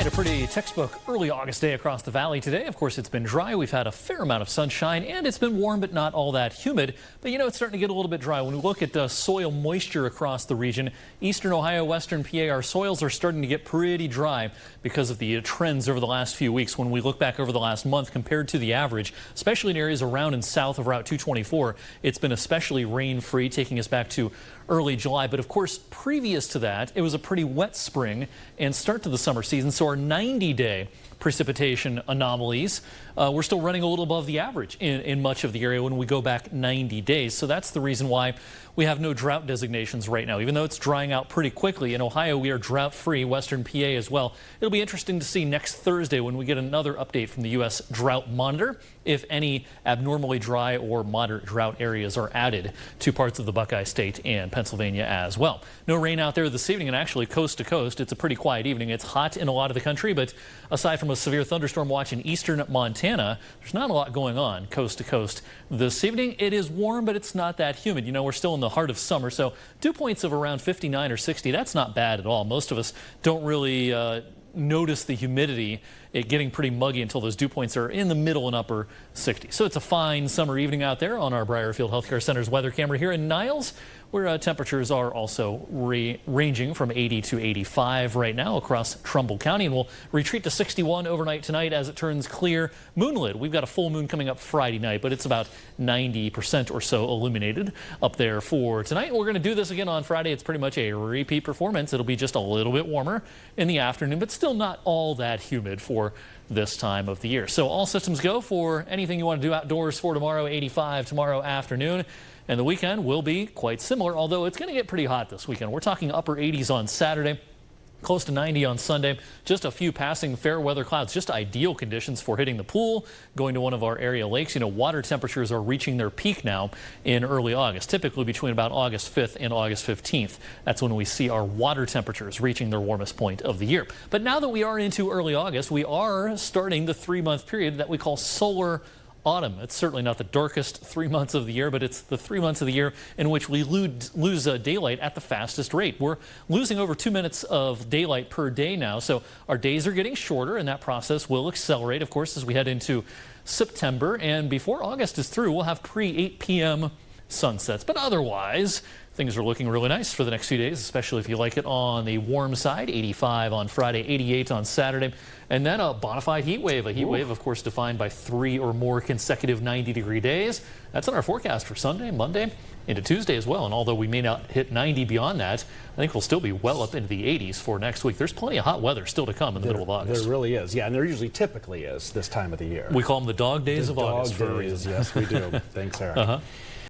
right, a pretty textbook early August day across the valley today. Of course, it's been dry. We've had a fair amount of sunshine, and it's been warm, but not all that humid. But you know, it's starting to get a little bit dry. When we look at soil moisture across the region, eastern Ohio, western PA, our soils are starting to get pretty dry because of the trends over the last few weeks. When we look back over the last month compared to the average, especially in areas around and south of Route 224, it's been especially rain-free, taking us back to early July. But of course, previous to that, it was a pretty wet spring and start to the summer season. So our 90-day precipitation anomalies, we're still running a little above the average in much of the area when we go back 90 days. So that's the reason why we have no drought designations right now. Even though it's drying out pretty quickly, in Ohio we are drought-free, western PA as well. It'll be interesting to see next Thursday when we get another update from the U.S. Drought Monitor if any abnormally dry or moderate drought areas are added to parts of the Buckeye State and Pennsylvania as well. No rain out there this evening, and actually coast to coast, it's a pretty quiet evening. It's hot in a lot of the country, but aside from a severe thunderstorm watch in eastern Montana, there's not a lot going on coast to coast this evening. It is warm, but it's not that humid. You know, we're still in the heart of summer, so dew points of around 59 or 60, that's not bad at all. Most of us don't really notice the humidity, it getting pretty muggy until those dew points are in the middle and upper 60s. So it's a fine summer evening out there on our Briarfield Healthcare Center's weather camera here in Niles, where temperatures are also ranging from 80 to 85 right now across Trumbull County, and we'll retreat to 61 overnight tonight as it turns clear. Moonlit, we've got a full moon coming up Friday night, but it's about 90% or so illuminated up there for tonight. We're going to do this again on Friday. It's pretty much a repeat performance. It'll be just a little bit warmer in the afternoon, but still not all that humid for this time of the year. So all systems go for anything you want to do outdoors for tomorrow. 85 tomorrow afternoon. And the weekend will be quite similar, although it's going to get pretty hot this weekend. We're talking upper 80s on Saturday, close to 90 on Sunday. Just a few passing fair weather clouds, just ideal conditions for hitting the pool, going to one of our area lakes. You know, water temperatures are reaching their peak now in early August, typically between about August 5th and August 15th. That's when we see our water temperatures reaching their warmest point of the year. But now that we are into early August, we are starting the 3-month period that we call solar autumn. It's certainly not the darkest 3 months of the year, but it's the 3 months of the year in which we lose daylight at the fastest rate. We're losing over 2 minutes of daylight per day now, so our days are getting shorter, and that process will accelerate, of course, as we head into September. And before August is through, we'll have pre-8 p.m. sunsets. But otherwise, things are looking really nice for the next few days, especially if you like it on the warm side. 85 on Friday, 88 on Saturday, and then a bona fide heat wave. A heat wave, of course, defined by 3 or more consecutive 90-degree days. That's in our forecast for Sunday, Monday, into Tuesday as well. And although we may not hit 90 beyond that, I think we'll still be well up into the 80s for next week. There's plenty of hot weather still to come in the middle of August. There really is, yeah, and there usually typically is this time of the year. We call them the dog days of August for a reason. Yes, we do. Thanks, Eric.